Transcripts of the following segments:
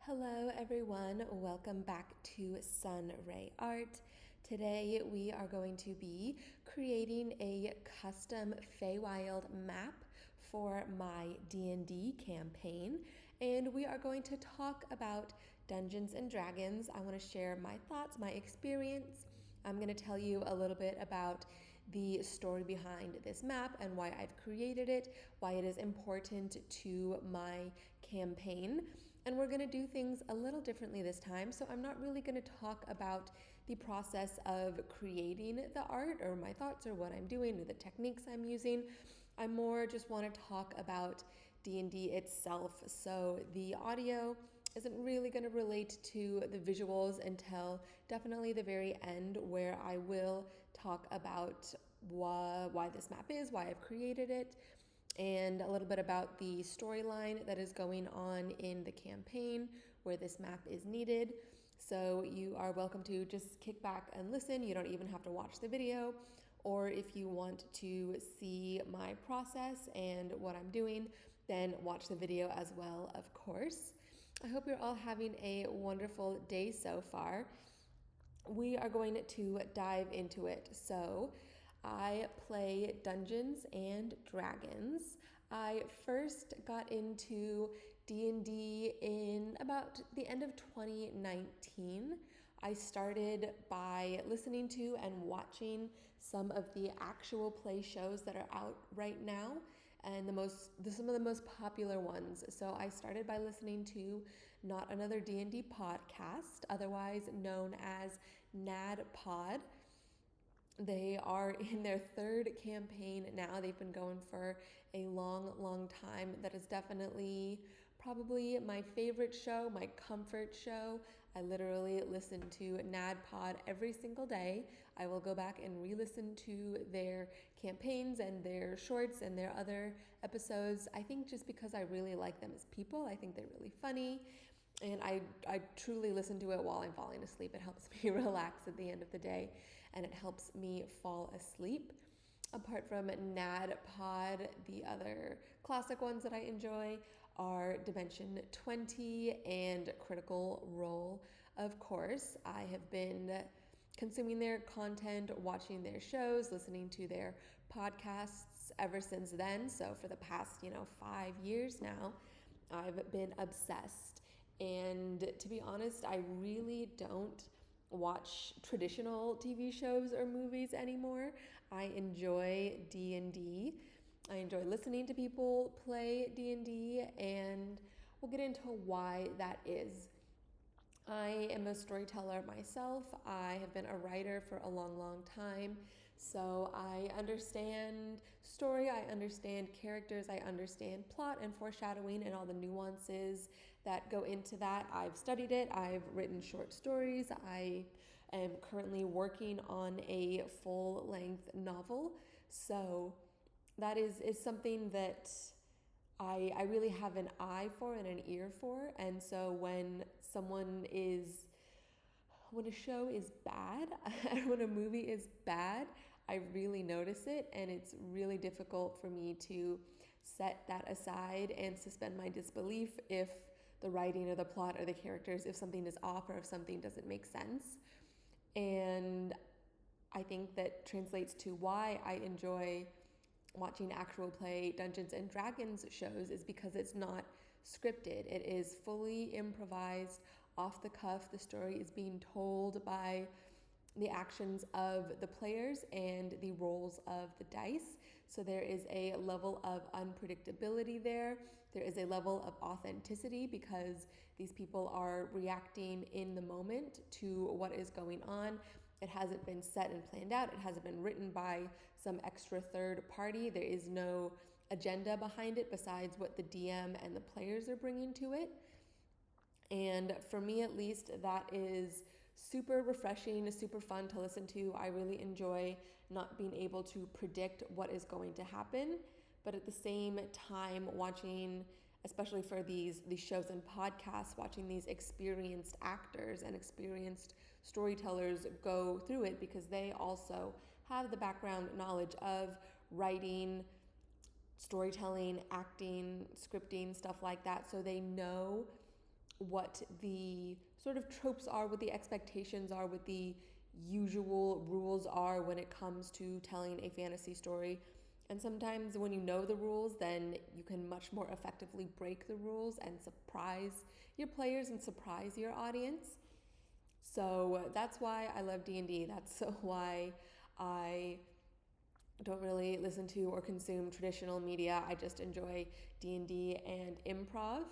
Hello everyone, welcome back to RAE Art. Today we are going to be creating a custom Feywild map for my D&D campaign, and we are going to talk about Dungeons and Dragons. I want to share my thoughts, my experience. I'm going to tell you a little bit about the story behind this map and why I've created it, why it is important to my campaign. And we're going to do things a little differently this time. So I'm not really going to talk about the process of creating the art or my thoughts or what I'm doing or the techniques I'm using. I more just want to talk about D&D itself. So the audio isn't really going to relate to the visuals until definitely the very end, where I will talk about why this map is, why I've created it, and a little bit about the storyline that is going on in the campaign where this map is needed. So you are welcome to just kick back and listen. You don't even have to watch the video. Or if you want to see my process and what I'm doing, then watch the video as well, of course. I hope you're all having a wonderful day so far. We are going to dive into it. So I play Dungeons and Dragons. I first got into D&D in about the end of 2019. I started by listening to and watching some of the actual play shows that are out right now, and some of the most popular ones. So I started by listening to Not Another D&D podcast, otherwise known as NAD Pod. They are in their third campaign now. They've been going for a long time. That is definitely probably my favorite show, my comfort show. I literally listen to NAD Pod every single day. I will go back and re-listen to their campaigns and their shorts and their other episodes. I think just because I really like them as people. I think they're really funny. And I truly listen to it while I'm falling asleep. It helps me relax at the end of the day, and it helps me fall asleep. Apart from NAD Pod, the other classic ones that I enjoy are Dimension 20 and Critical Role. Of course, I have been consuming their content, watching their shows, listening to their podcasts ever since then. So for the past, 5 years now, I've been obsessed. And to be honest, I really don't watch traditional TV shows or movies anymore. I enjoy D&D. I enjoy listening to people play D&D, and we'll get into why that is. I am a storyteller myself. I have been a writer for a long time. So I understand story, I understand characters, I understand plot and foreshadowing and all the nuances that go into that. I've studied it. I've written short stories. I am currently working on a full-length novel. So that is something that I really have an eye for and an ear for. And so when a show is bad, and when a movie is bad, I really notice it, and it's really difficult for me to set that aside and suspend my disbelief if the writing or the plot or the characters, if something is off or if something doesn't make sense. And I think that translates to why I enjoy watching actual play Dungeons and Dragons shows, is because it's not scripted. It is fully improvised, off the cuff. The story is being told by the actions of the players and the rolls of the dice. So there is a level of unpredictability there. There is a level of authenticity because these people are reacting in the moment to what is going on. It hasn't been set and planned out. It hasn't been written by some extra third party. There is no agenda behind it besides what the DM and the players are bringing to it. And for me, at least, that is super refreshing, super fun to listen to. I really enjoy not being able to predict what is going to happen, but at the same time watching, especially for these shows and podcasts, watching these experienced actors and experienced storytellers go through it, because they also have the background knowledge of writing, storytelling, acting, scripting, stuff like that. So they know what the sort of tropes are, what the expectations are, what the usual rules are when it comes to telling a fantasy story. And sometimes when you know the rules, then you can much more effectively break the rules and surprise your players and surprise your audience. So that's why I love D&D. That's why I don't really listen to or consume traditional media. I just enjoy D&D and improv.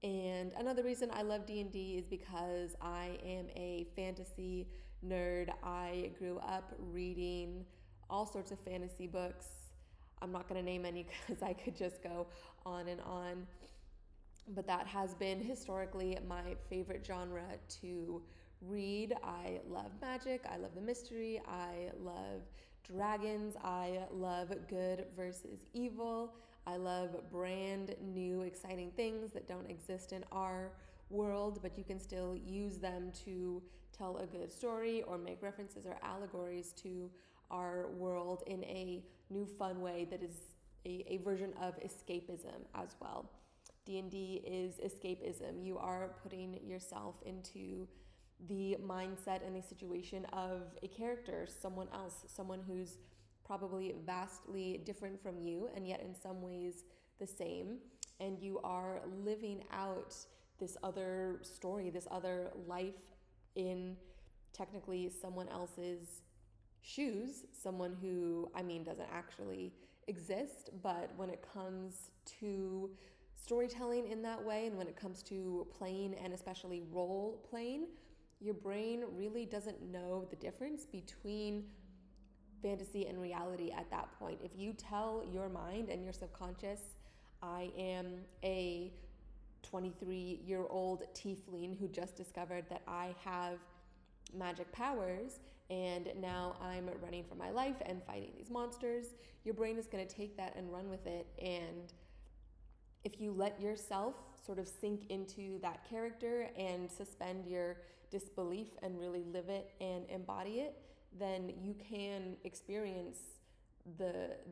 And another reason I love D&D is because I am a fantasy nerd. I grew up reading all sorts of fantasy books. I'm not going to name any because I could just go on and on. But that has been historically my favorite genre to read. I love magic. I love the mystery. I love dragons. I love good versus evil. I love brand new, exciting things that don't exist in our world, but you can still use them to tell a good story or make references or allegories to our world in a new, fun way that is a version of escapism as well. D&D is escapism. You are putting yourself into the mindset and the situation of a character, someone else, someone who's probably vastly different from you and yet in some ways the same. And you are living out this other story, this other life in technically someone else's shoes, someone who, doesn't actually exist, but when it comes to storytelling in that way and when it comes to playing and especially role playing, your brain really doesn't know the difference between fantasy and reality at that point. If you tell your mind and your subconscious, I am a 23-year-old tiefling who just discovered that I have magic powers and now I'm running for my life and fighting these monsters, your brain is going to take that and run with it. And if you let yourself sort of sink into that character and suspend your disbelief and really live it and embody it, then you can experience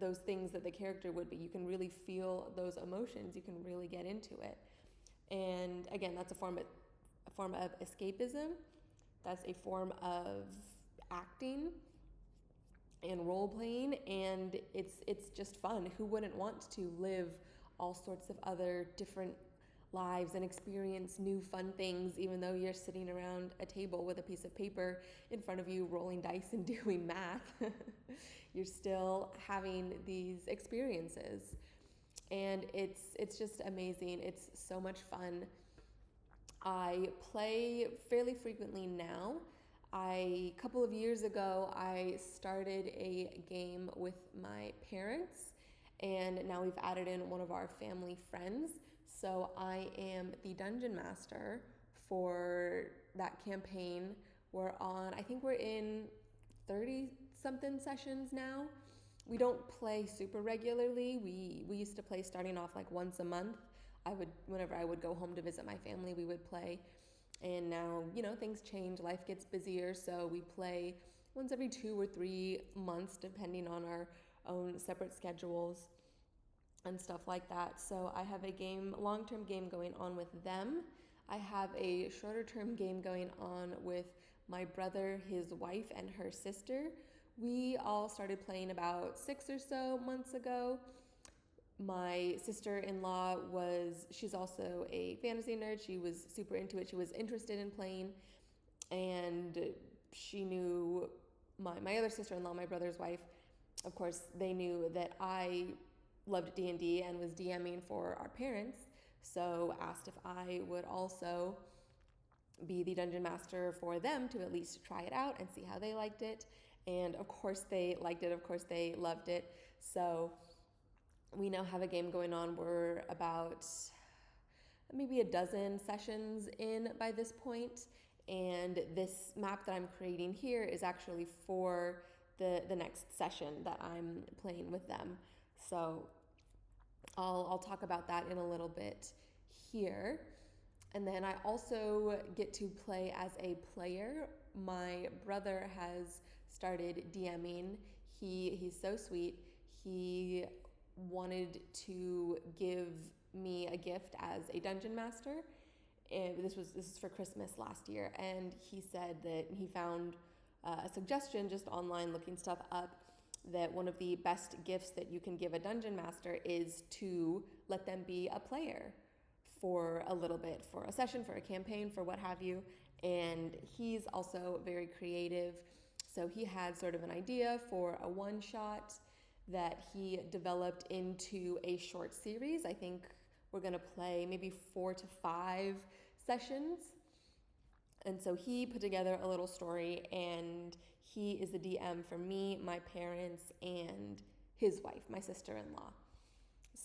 those things that the character would be. You can really feel those emotions. You can really get into it. And again, that's a form of escapism. That's a form of acting and role playing, and it's just fun. Who wouldn't want to live all sorts of other different lives and experience new fun things, even though you're sitting around a table with a piece of paper in front of you rolling dice and doing math? You're still having these experiences, and it's just amazing. It's so much fun. I play fairly frequently now. A couple of years ago, I started a game with my parents, and now we've added in one of our family friends. So I am the dungeon master for that campaign. I think we're in 30-something sessions now. We don't play super regularly. We used to play starting off like once a month. Whenever I would go home to visit my family, we would play. And now, things change, life gets busier, so we play once every 2 or 3 months, depending on our own separate schedules and stuff like that. So I have a long-term game going on with them. I have a shorter-term game going on with my brother, his wife, and her sister. We all started playing about 6 or so months ago. My sister-in-law she's also a fantasy nerd. She was super into it. She was interested in playing, and she knew my other sister-in-law, my brother's wife. Of course, they knew that I loved D&D and was DMing for our parents, so asked if I would also be the dungeon master for them to at least try it out and see how they liked it. And of course they liked it. Of course they loved it. So we now have a game going on. We're about maybe a dozen sessions in by this point, and this map that I'm creating here is actually for the next session that I'm playing with them. So I'll talk about that in a little bit here. And then I also get to play as a player. My brother has started DMing. He's so sweet. He wanted to give me a gift as a dungeon master, this is for Christmas last year, and he said that he found a suggestion just online looking stuff up that one of the best gifts that you can give a dungeon master is to let them be a player for a little bit, for a session, for a campaign, for what have you. And he's also very creative, so he had sort of an idea for a one-shot that he developed into a short series. I think we're going to play maybe 4 to 5 sessions. And so he put together a little story, and he is the DM for me, my parents, and his wife, my sister-in-law.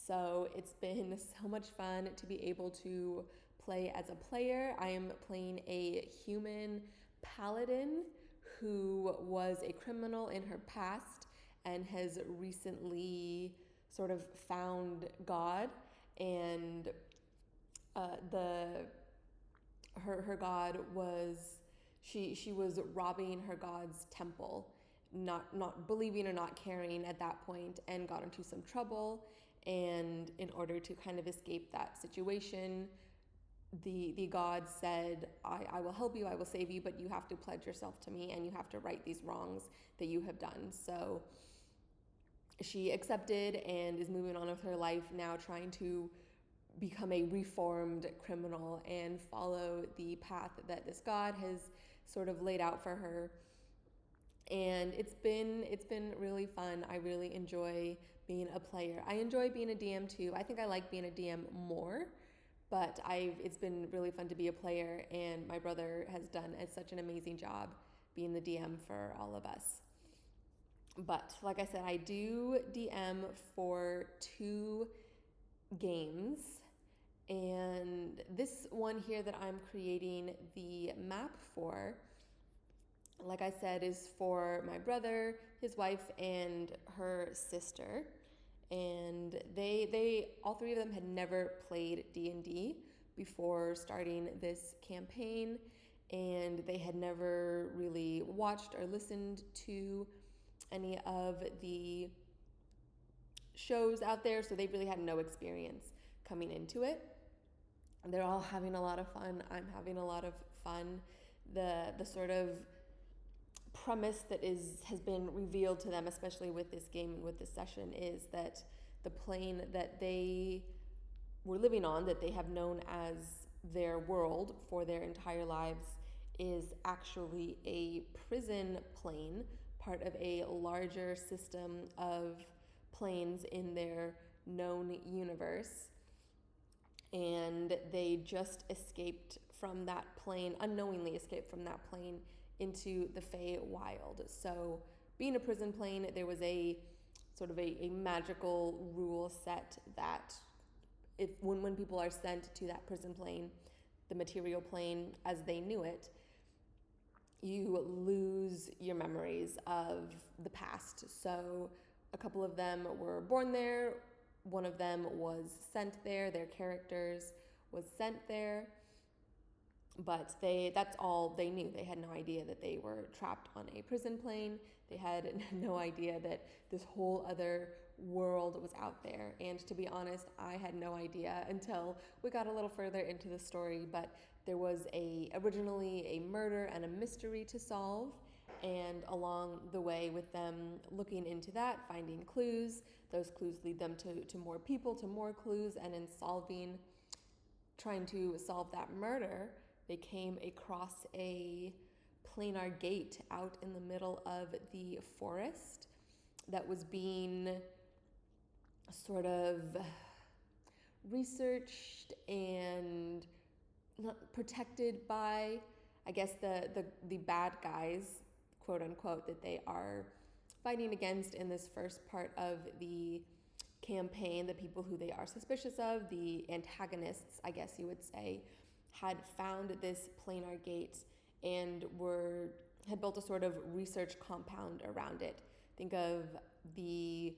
So it's been so much fun to be able to play as a player. I am playing a human paladin who was a criminal in her past and has recently sort of found God, and her god was she was robbing her god's temple, not believing or not caring at that point, and got into some trouble. And in order to kind of escape that situation, the god said, I will help you, I will save you, but you have to pledge yourself to me and you have to right these wrongs that you have done. So she accepted and is moving on with her life now, trying to become a reformed criminal and follow the path that this god has sort of laid out for her. And it's been really fun. I really enjoy being a player. I enjoy being a DM too. I think I like being a DM more, but it's been really fun to be a player, and my brother has done such an amazing job being the DM for all of us. But like I said, I do DM for 2 games, and this one here that I'm creating the map for, like I said, is for my brother, his wife, and her sister. And they all 3 of them had never played D&D before starting this campaign, and they had never really watched or listened to any of the shows out there, so they really had no experience coming into it. They're all having a lot of fun. I'm having a lot of fun. The sort of premise that has been revealed to them, especially with this game and with this session, is that the plane that they were living on, that they have known as their world for their entire lives, is actually a prison plane, part of a larger system of planes in their known universe. And they just escaped from that plane, unknowingly escaped from that plane into the Feywild. So being a prison plane, there was a sort of a magical rule set that when people are sent to that prison plane, the material plane as they knew it, you lose your memories of the past. So a couple of them were born there, one of them was sent there, their characters was sent there, but that's all they knew. They had no idea that they were trapped on a prison plane. They had no idea that this whole other world was out there. And to be honest, I had no idea until we got a little further into the story. But there was originally a murder and a mystery to solve. And along the way, with them looking into that, finding clues, those clues lead them to more people, to more clues, and in trying to solve that murder, they came across a planar gate out in the middle of the forest that was being sort of researched and protected by, I guess, the bad guys, quote unquote, that they are fighting against in this first part of the campaign. The people who they are suspicious of, the antagonists, I guess you would say, had found this planar gate and had built a sort of research compound around it. Think of the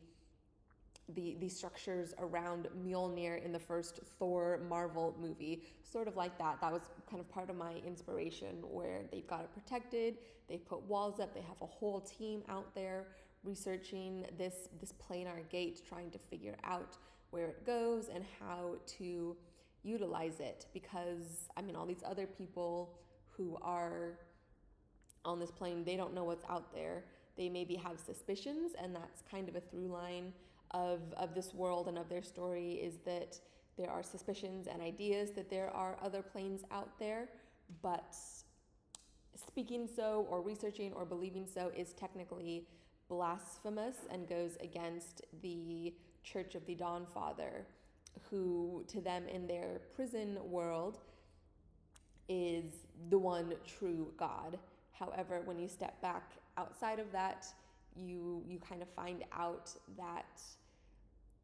structures around Mjolnir in the first Thor Marvel movie, sort of like that. That was kind of part of my inspiration, where they've got it protected, they've put walls up, they have a whole team out there researching this planar gate, trying to figure out where it goes and how to utilize it, because I mean, all these other people who are on this plane, they don't know what's out there. They maybe have suspicions, and that's kind of a through line of this world and of their story, is that there are suspicions and ideas that there are other planes out there, but speaking so or researching or believing so is technically blasphemous and goes against the Church of the Dawnfather, who to them in their prison world is the one true God. However, when you step back outside of that, you kind of find out that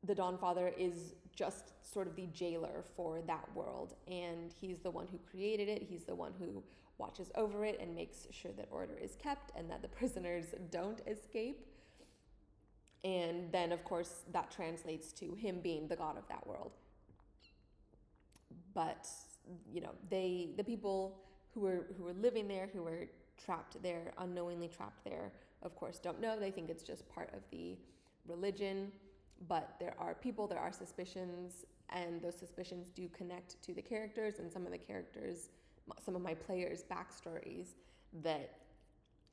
the Dawnfather is just sort of the jailer for that world, and he's the one who created it. He's the one who watches over it and makes sure that order is kept and that the prisoners don't escape. And then, of course, that translates to him being the god of that world. But, you know, the people who were living there, who were trapped there, unknowingly trapped there, of course, don't know. They think it's just part of the religion. But there are people, there are suspicions, and those suspicions do connect to the characters and some of the characters, some of my players' backstories, that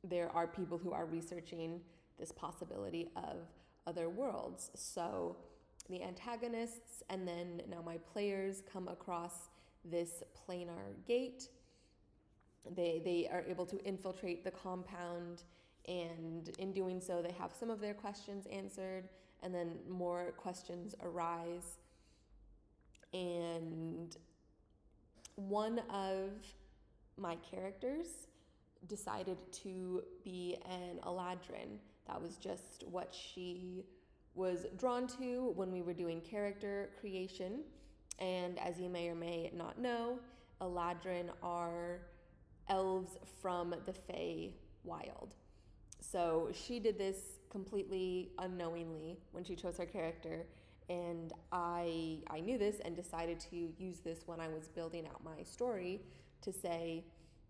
there are people who are researching this possibility of other worlds. So the antagonists and then now my players come across this planar gate. They are able to infiltrate the compound, and in doing so, they have some of their questions answered, and then more questions arise. And one of my characters decided to be an Eladrin. That was just what she was drawn to when we were doing character creation. And as you may or may not know, Eladrin are elves from the Feywild. So she did this completely unknowingly when she chose her character, and I knew this and decided to use this when I was building out my story, to say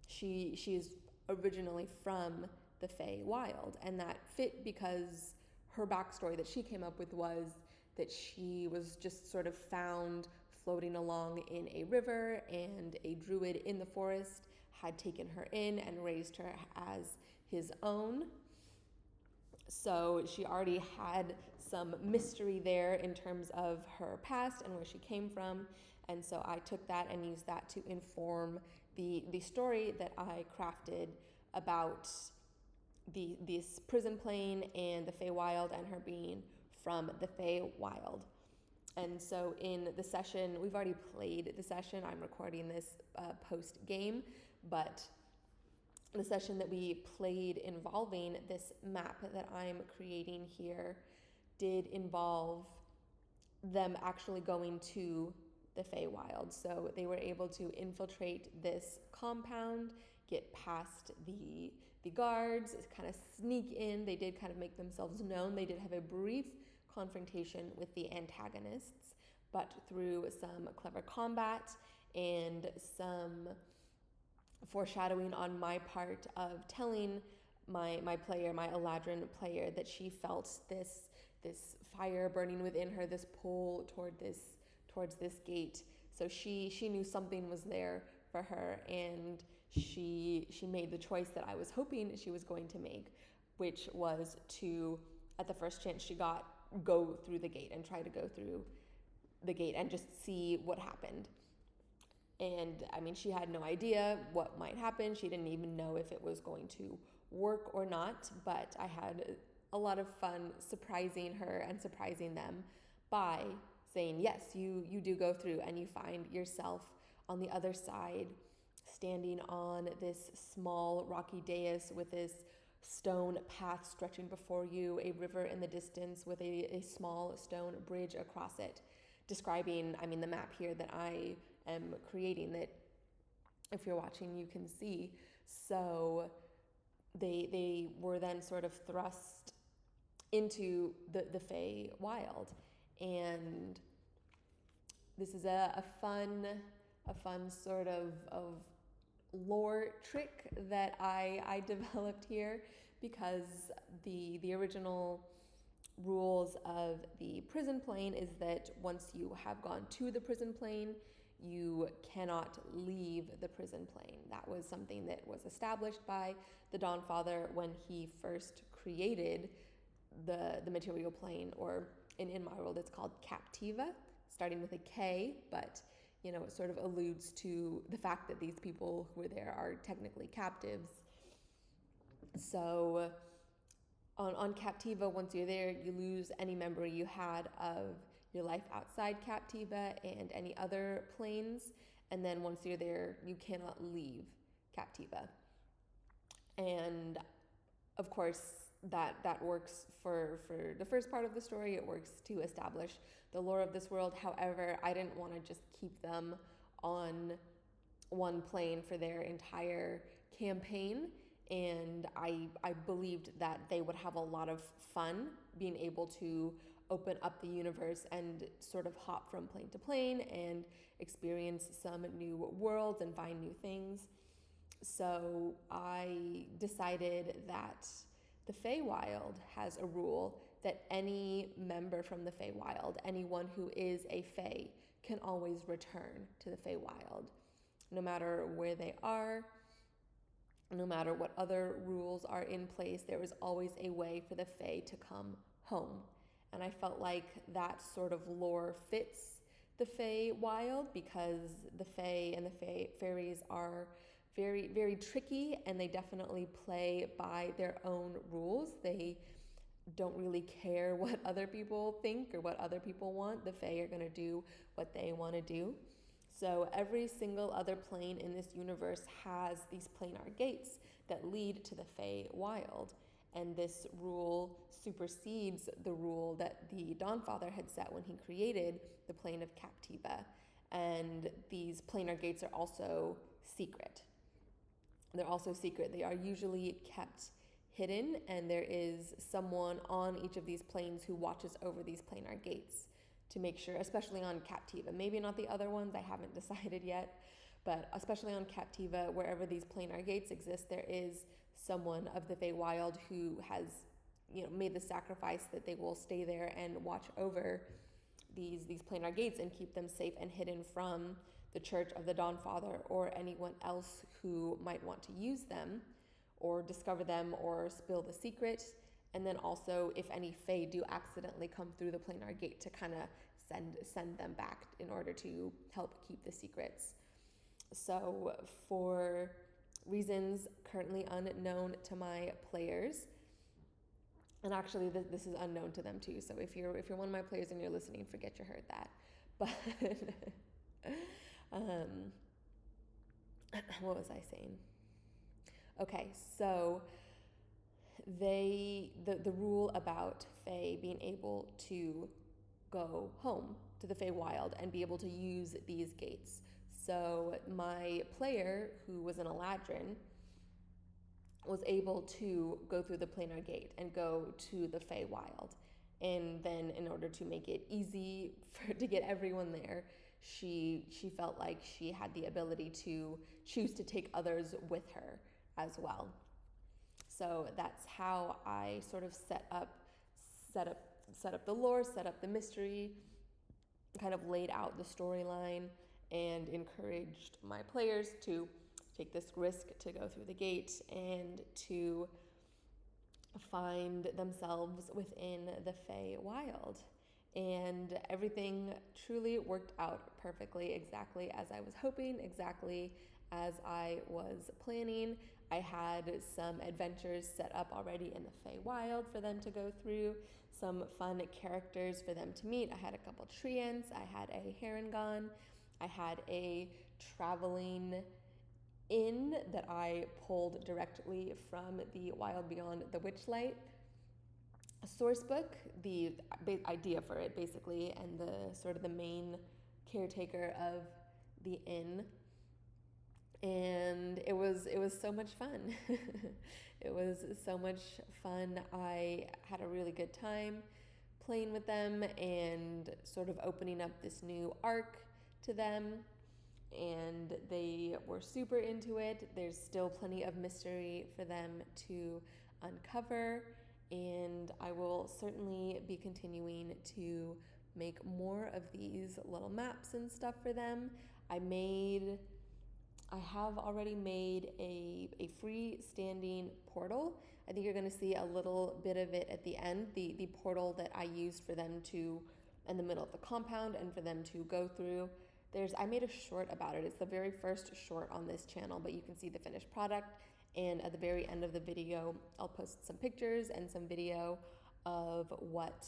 she is originally from the Feywild, and that fit because her backstory that she came up with was that she was just sort of found floating along in a river, and a druid in the forest had taken her in and raised her as his own. So she already had some mystery there in terms of her past and where she came from. And so I took that and used that to inform the story that I crafted about this prison plane and the Feywild, and her being from the Feywild. And so in the session, we've already played the session. I'm recording this post-game, but the session that we played involving this map that I'm creating here did involve them actually going to the Feywild. So they were able to infiltrate this compound, get past the guards, kind of sneak in. They did kind of make themselves known. They did have a brief confrontation with the antagonists, but through some clever combat and some foreshadowing on my part of telling my player, my Eladrin player, that she felt this fire burning within her, this pull towards this gate. So she knew something was there for her, and she made the choice that I was hoping she was going to make, which was to, at the first chance she got, go through the gate and try to go through the gate and just see what happened. And I mean, she had no idea what might happen. She didn't even know if it was going to work or not, but I had a lot of fun surprising her and surprising them by saying, yes, you do go through, and you find yourself on the other side, standing on this small rocky dais with this stone path stretching before you, a river in the distance with a small stone bridge across it, describing, I mean, the map here that I am creating, that if you're watching you can see. So they were then sort of thrust into the Feywild, and this is a fun sort of lore trick that I developed here, because the original rules of the prison plane is that once you have gone to the prison plane, you cannot leave the prison plane. That was something that was established by the Dawnfather when he first created the material plane, or in my world it's called Captiva, starting with a K, but you know, it sort of alludes to the fact that these people who were there are technically captives. So on Captiva, once you're there, you lose any memory you had of your life outside Captiva and any other planes. And then once you're there, you cannot leave Captiva. And of course, that works for the first part of the story. It works to establish the lore of this world. However, I didn't want to just keep them on one plane for their entire campaign. And I believed that they would have a lot of fun being able to open up the universe and sort of hop from plane to plane and experience some new worlds and find new things. So I decided that the Feywild has a rule that any member from the Feywild, anyone who is a Fey, can always return to the Feywild, no matter where they are. No matter what other rules are in place, there is always a way for the Fae to come home. And I felt like that sort of lore fits the Feywild, because the Fae and the fairies are very, very tricky, and they definitely play by their own rules. They don't really care what other people think or what other people want. The Fae are going to do what they want to do. So every single other plane in this universe has these planar gates that lead to the Feywild. And this rule supersedes the rule that the Dawnfather had set when he created the plane of Captiva. And these planar gates are also secret. They're also secret. They are usually kept hidden, and there is someone on each of these planes who watches over these planar gates to make sure, especially on Captiva. Maybe not the other ones, I haven't decided yet, but especially on Captiva, wherever these planar gates exist, there is someone of the Feywild who has, you know, made the sacrifice that they will stay there and watch over these planar gates and keep them safe and hidden from the Church of the Dawnfather or anyone else who might want to use them or discover them or spill the secret. And then also, if any Fae do accidentally come through the planar gate, to kind of send them back in order to help keep the secrets. So for reasons currently unknown to my players, and actually this is unknown to them too, so if you're one of my players and you're listening, forget you heard that. But what was I saying? Okay, so the rule about Fae being able to go home to the Feywild and be able to use these gates. So my player, who was an Eladrin, was able to go through the planar gate and go to the Feywild. And then in order to make it easy to get everyone there, she felt like she had the ability to choose to take others with her as well. So that's how I sort of set up the lore, set up the mystery, kind of laid out the storyline, and encouraged my players to take this risk to go through the gate and to find themselves within the Feywild. And everything truly worked out perfectly, exactly as I was hoping, exactly as I was planning. I had some adventures set up already in the Feywild for them to go through, some fun characters for them to meet. I had a couple treants, I had a Harengon, I had a traveling inn that I pulled directly from the Wild Beyond the Witchlight source book, the idea for it basically, and the sort of the main caretaker of the inn. And it was so much fun. It was so much fun. I had a really good time playing with them and sort of opening up this new arc to them, and they were super into it. There's still plenty of mystery for them to uncover, and I will certainly be continuing to make more of these little maps and stuff for them. I have already made a freestanding portal. I think you're going to see a little bit of it at the end, the portal that I used for them to, in the middle of the compound, and for them to go through. I made a short about it. It's the very first short on this channel, but you can see the finished product. And at the very end of the video, I'll post some pictures and some video of what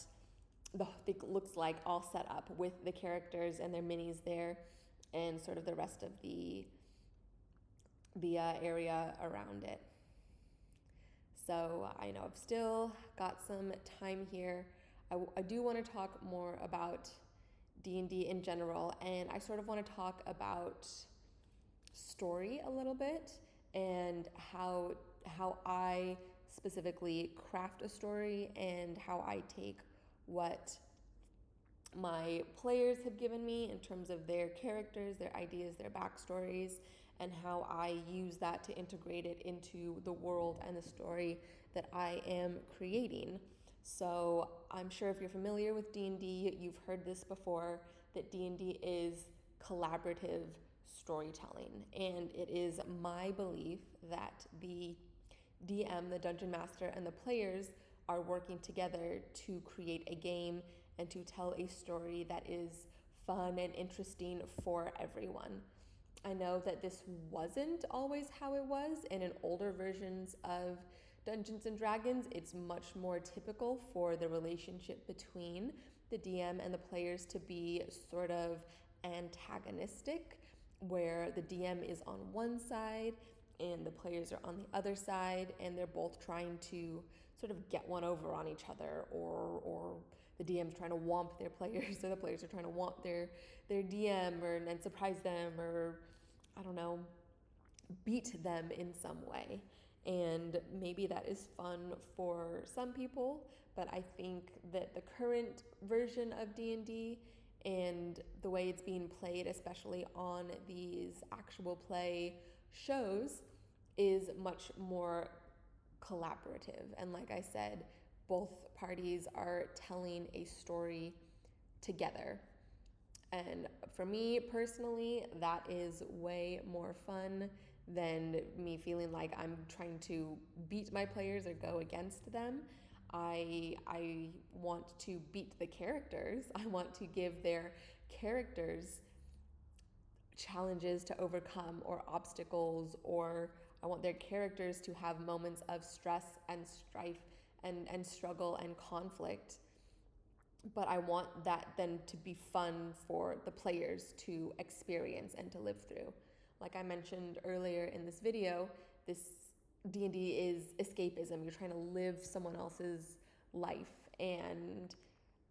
the thing looks like all set up with the characters and their minis there, and sort of the rest of the area around it. So I know I've still got some time here. I do want to talk more about D&D in general, and I sort of want to talk about story a little bit, and how I specifically craft a story, and how I take what my players have given me in terms of their characters, their ideas, their backstories, and how I use that to integrate it into the world and the story that I am creating. So I'm sure if you're familiar with D&D, you've heard this before, that D&D is collaborative storytelling. And it is my belief that the DM, the Dungeon Master, and the players are working together to create a game and to tell a story that is fun and interesting for everyone. I know that this wasn't always how it was, and in older versions of Dungeons and Dragons, it's much more typical for the relationship between the DM and the players to be sort of antagonistic, where the DM is on one side and the players are on the other side, and they're both trying to sort of get one over on each other, or the DM's trying to womp their players, or the players are trying to womp their DM, and surprise them, or I don't know, beat them in some way. And maybe that is fun for some people, but I think that the current version of D&D and the way it's being played, especially on these actual play shows, is much more collaborative. And like I said, both parties are telling a story together. And for me personally, that is way more fun than me feeling like I'm trying to beat my players or go against them. I want to beat the characters. I want to give their characters challenges to overcome, or obstacles, or I want their characters to have moments of stress and strife and struggle and conflict. But I want that then to be fun for the players to experience and to live through. Like I mentioned earlier in this video, this D&D is escapism. You're trying to live someone else's life. And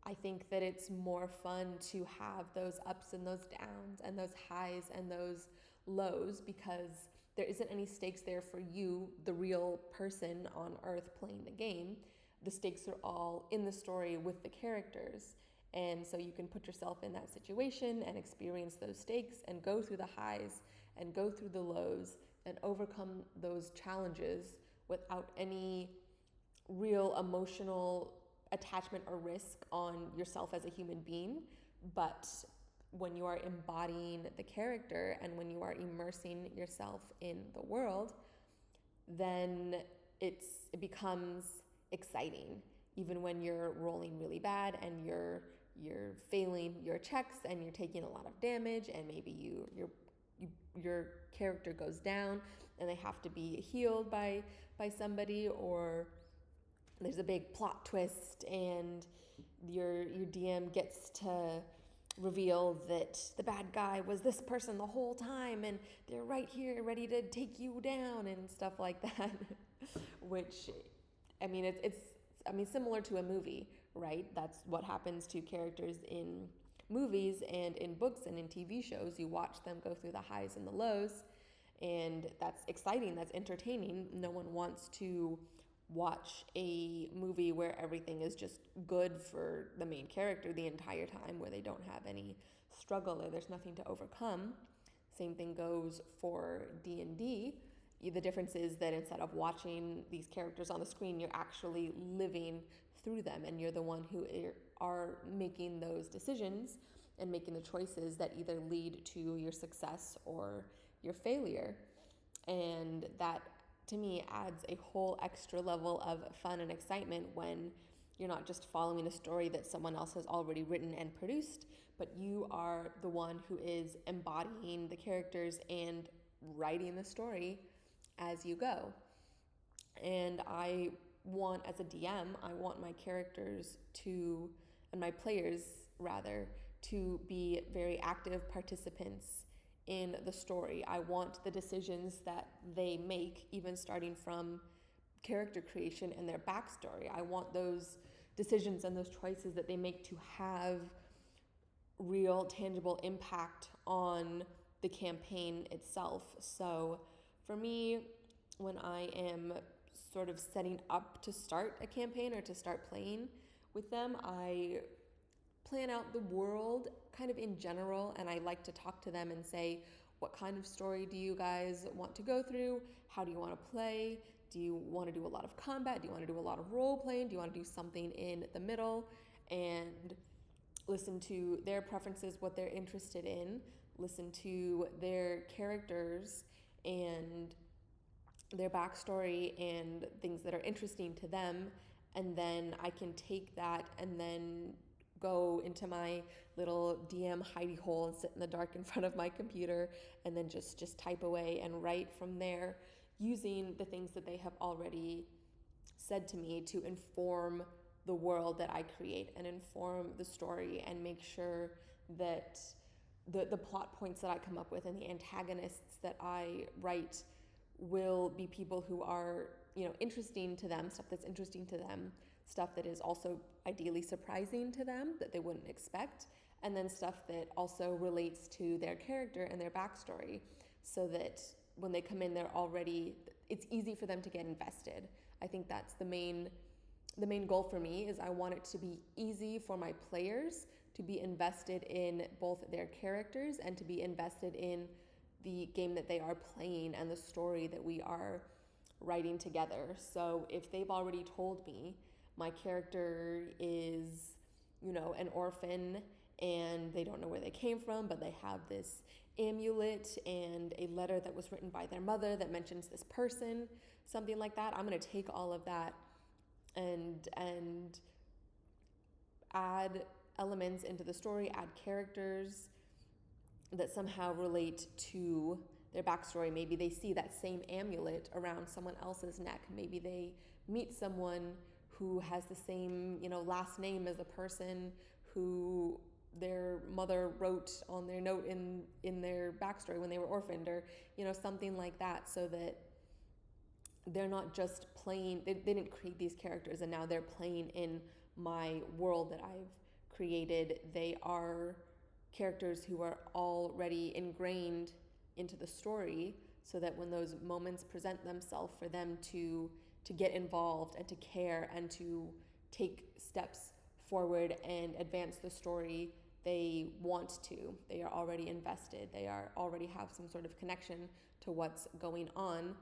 I think that it's more fun to have those ups and those downs and those highs and those lows, because there isn't any stakes there for you, the real person on Earth playing the game. The stakes are all in the story with the characters. And so you can put yourself in that situation and experience those stakes and go through the highs and go through the lows and overcome those challenges without any real emotional attachment or risk on yourself as a human being. But when you are embodying the character and when you are immersing yourself in the world, then it becomes exciting, even when you're rolling really bad and you're failing your checks and you're taking a lot of damage, and maybe your character goes down and they have to be healed by somebody, or there's a big plot twist and your DM gets to reveal that the bad guy was this person the whole time and they're right here ready to take you down and stuff like that. Which, I mean, it's similar to a movie, right? That's what happens to characters in movies and in books and in TV shows. You watch them go through the highs and the lows, and that's exciting, that's entertaining. No one wants to watch a movie where everything is just good for the main character the entire time, where they don't have any struggle or there's nothing to overcome. Same thing goes for D&D. The difference is that instead of watching these characters on the screen, you're actually living through them, and you're the one who are making those decisions and making the choices that either lead to your success or your failure. And that, to me, adds a whole extra level of fun and excitement when you're not just following a story that someone else has already written and produced, but you are the one who is embodying the characters and writing the story as you go. And I want, as a DM, I want my characters to, and my players rather, to be very active participants in the story. I want the decisions that they make, even starting from character creation and their backstory. I want those decisions and those choices that they make to have real, tangible impact on the campaign itself. So for me, when I am sort of setting up to start a campaign or to start playing with them, I plan out the world kind of in general, and I like to talk to them and say, what kind of story do you guys want to go through? How do you want to play? Do you want to do a lot of combat? Do you want to do a lot of role playing? Do you want to do something in the middle? And listen to their preferences, what they're interested in, listen to their characters and their backstory and things that are interesting to them. And then I can take that and then go into my little DM hidey hole and sit in the dark in front of my computer and then just type away and write from there, using the things that they have already said to me to inform the world that I create and inform the story, and make sure that the plot points that I come up with and the antagonists that I write will be people who are, interesting to them, stuff that's interesting to them, stuff that is also ideally surprising to them that they wouldn't expect, and then stuff that also relates to their character and their backstory, so that when they come in, it's easy for them to get invested. I think that's the main goal for me, is I want it to be easy for my players to be invested in both their characters and to be invested in the game that they are playing and the story that we are writing together. So if they've already told me my character is, an orphan and they don't know where they came from, but they have this amulet and a letter that was written by their mother that mentions this person, something like that, I'm going to take all of that and add elements into the story, add characters that somehow relate to their backstory. Maybe they see that same amulet around someone else's neck. Maybe they meet someone who has the same, last name as a person who their mother wrote on their note in their backstory when they were orphaned, or, something like that, so that they're not just playing, they didn't create these characters and now they're playing in my world that I've created. They are characters who are already ingrained into the story, so that when those moments present themselves for them to get involved and to care and to take steps forward and advance the story, they want to. They are already invested. They already have some sort of connection to what's going on,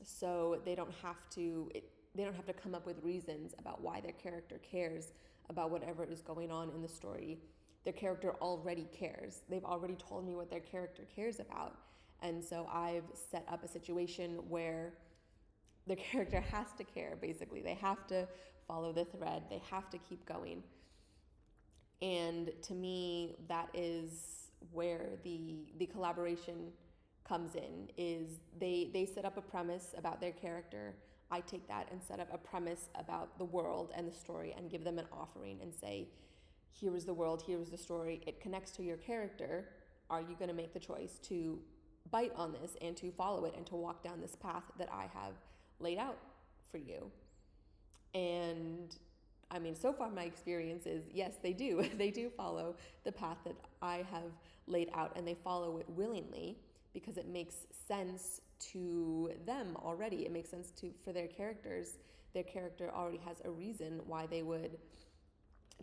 so they don't have to come up with reasons about why their character cares about whatever is going on in the story. Their character already cares. They've already told me what their character cares about. And so I've set up a situation where the character has to care, basically. They have to follow the thread. They have to keep going. And to me, that is where the collaboration comes in, is they set up a premise about their character. I take that and set up a premise about the world and the story and give them an offering and say, here is the world, here is the story. It connects to your character. Are you going to make the choice to bite on this and to follow it and to walk down this path that I have laid out for you? And I mean, so far my experience is, yes, they do. They do follow the path that I have laid out, and they follow it willingly because it makes sense to them already. It makes sense for their characters. Their character already has a reason why they would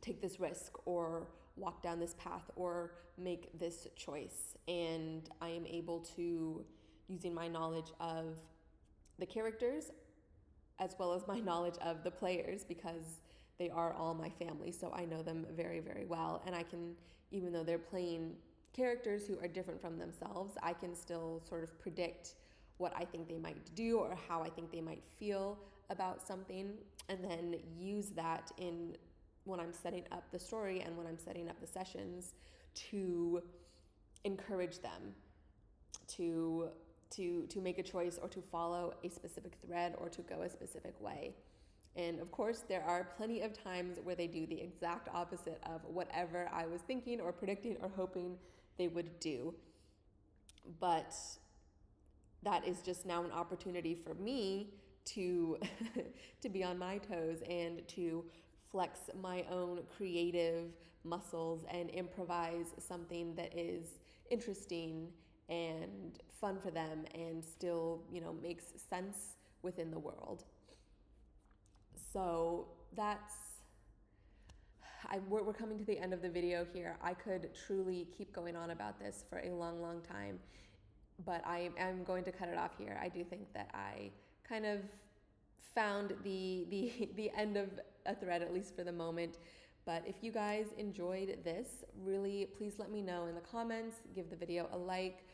take this risk or walk down this path or make this choice. And I am able to, using my knowledge of the characters as well as my knowledge of the players, because they are all my family, so I know them very, very well. And I can, even though they're playing characters who are different from themselves, I can still sort of predict what I think they might do or how I think they might feel about something, and then use that in when I'm setting up the story and when I'm setting up the sessions to encourage them to make a choice or to follow a specific thread or to go a specific way. And of course, there are plenty of times where they do the exact opposite of whatever I was thinking or predicting or hoping they would do. But that is just now an opportunity for me to to be on my toes and to flex my own creative muscles and improvise something that is interesting and fun for them and still, makes sense within the world. So we're coming to the end of the video here. I could truly keep going on about this for a long, long time, but I am going to cut it off here. I do think that I kind of found the end of a thread, at least for the moment. But if you guys enjoyed this, really, please let me know in the comments. Give the video a like.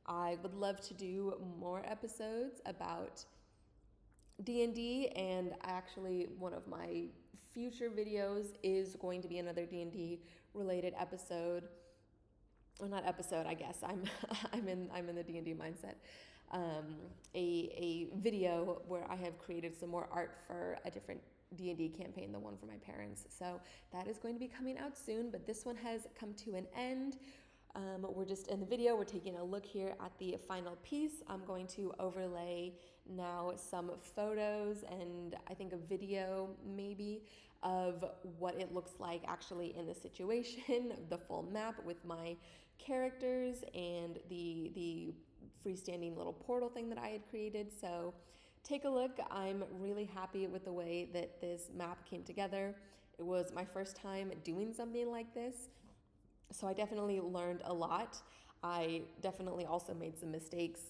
I would love to do more episodes about D&D, and actually one of my future videos is going to be another D&D related episode. Or not episode, I guess. I'm in the D&D mindset. A video where I have created some more art for a different D&D campaign, the one for my parents. So that is going to be coming out soon, but this one has come to an end. We're just in the video, we're taking a look here at the final piece. I'm going to overlay now some photos and I think a video maybe of what it looks like actually in the situation, the full map with my characters and the freestanding little portal thing that I had created. So take a look. I'm really happy with the way that this map came together. It was my first time doing something like this, so I definitely learned a lot. I definitely also made some mistakes,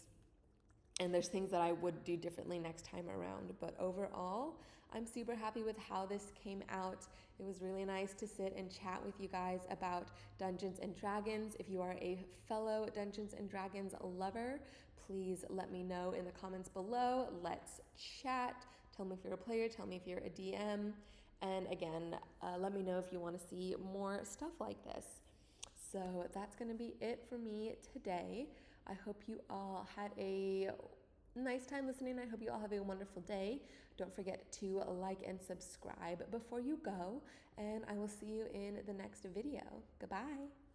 and there's things that I would do differently next time around. But overall, I'm super happy with how this came out. It was really nice to sit and chat with you guys about Dungeons and Dragons. If you are a fellow Dungeons and Dragons lover, please let me know in the comments below. Let's chat. Tell me if you're a player, tell me if you're a DM. And again, let me know if you want to see more stuff like this. So that's going to be it for me today. I hope you all had a nice time listening. I hope you all have a wonderful day. Don't forget to like and subscribe before you go, and I will see you in the next video. Goodbye.